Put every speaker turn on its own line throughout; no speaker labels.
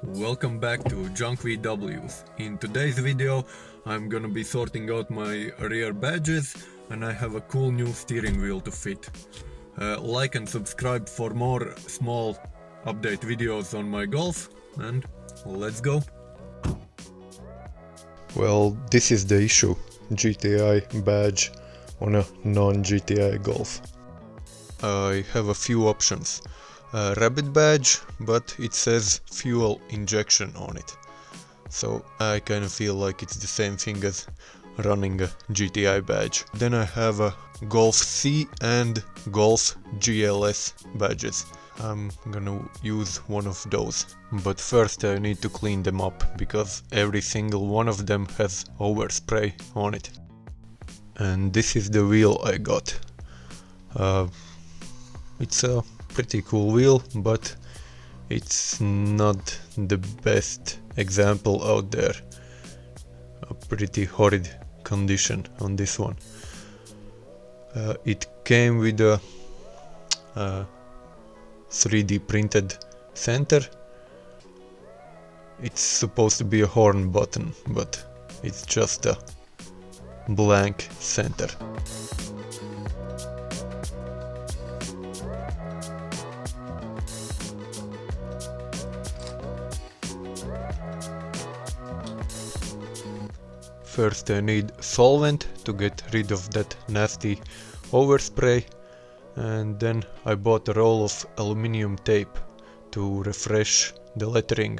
Welcome back to Junk VWs. In today's video I'm gonna be sorting out my rear badges and I have a cool new steering wheel to fit. Like and subscribe for more small update videos on my Golf, and let's go!
Well, this is the issue. GTI badge on a non-GTI Golf. I have a few options. A rabbit badge, but it says fuel injection on it. So I kind of feel like it's the same thing as running a GTI badge. Then I have a Golf C and Golf GLS badges. I'm gonna use one of those. But first I need to clean them up, because every single one of them has overspray on it. And this is the wheel I got. It's a pretty cool wheel, but it's not the best example out there. A pretty horrid condition on this one. It came with a 3D printed center. It's supposed to be a horn button, but it's just a blank center. First I need solvent to get rid of that nasty overspray, and then I bought a roll of aluminium tape to refresh the lettering.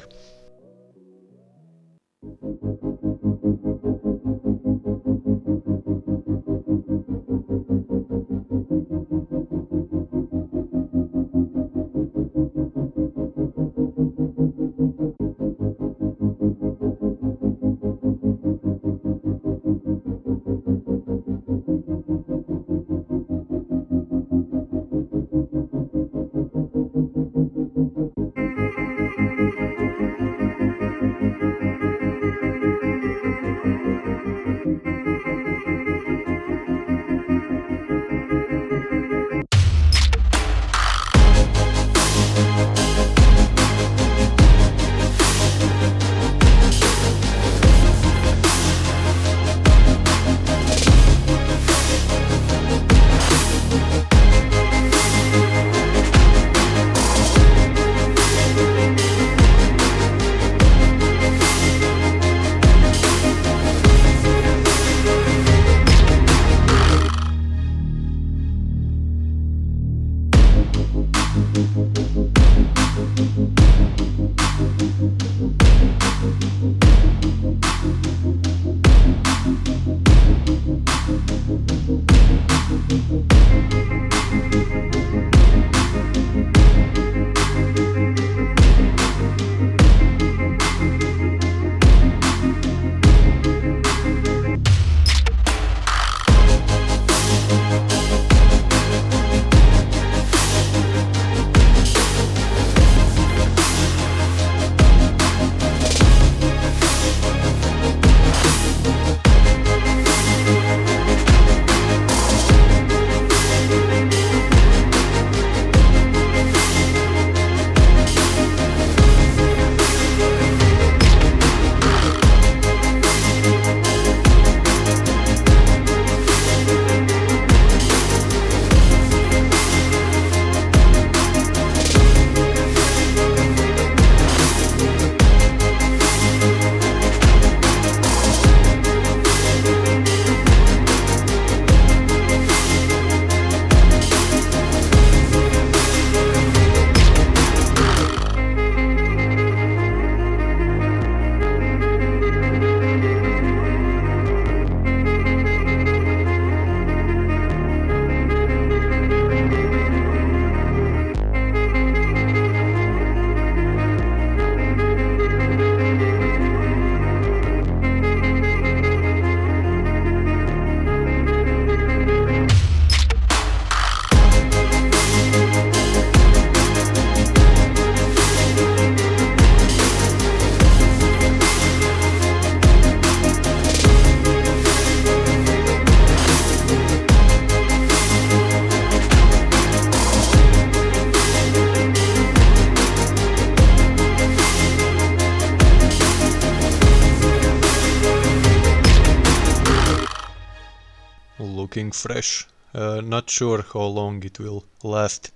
looking fresh. Not sure how long it will last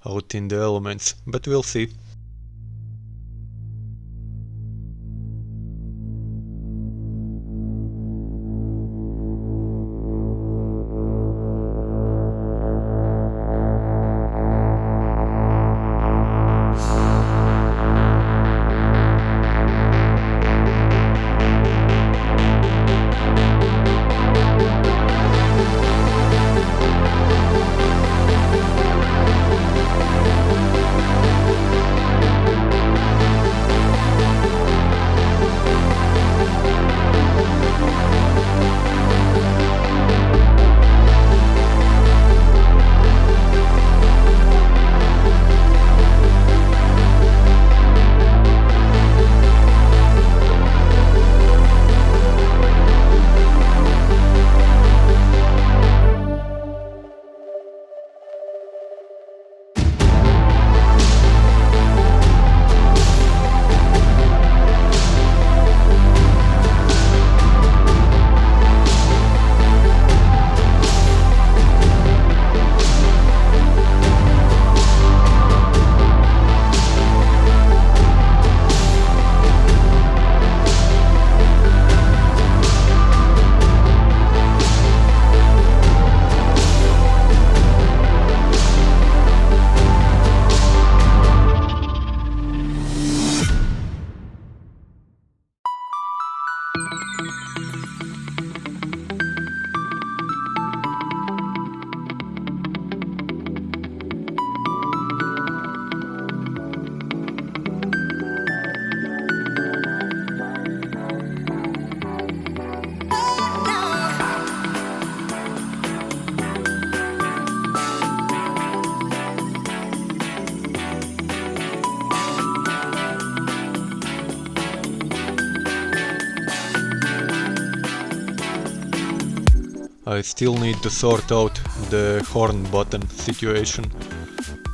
out in the elements, but we'll see. I still need to sort out the horn button situation.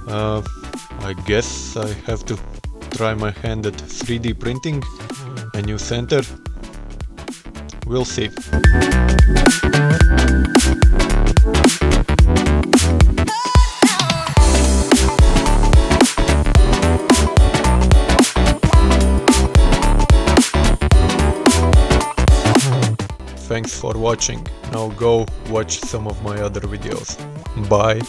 I guess I have to try my hand at 3D printing a new center. We'll see. Thanks for watching. Now go watch some of my other videos. Bye.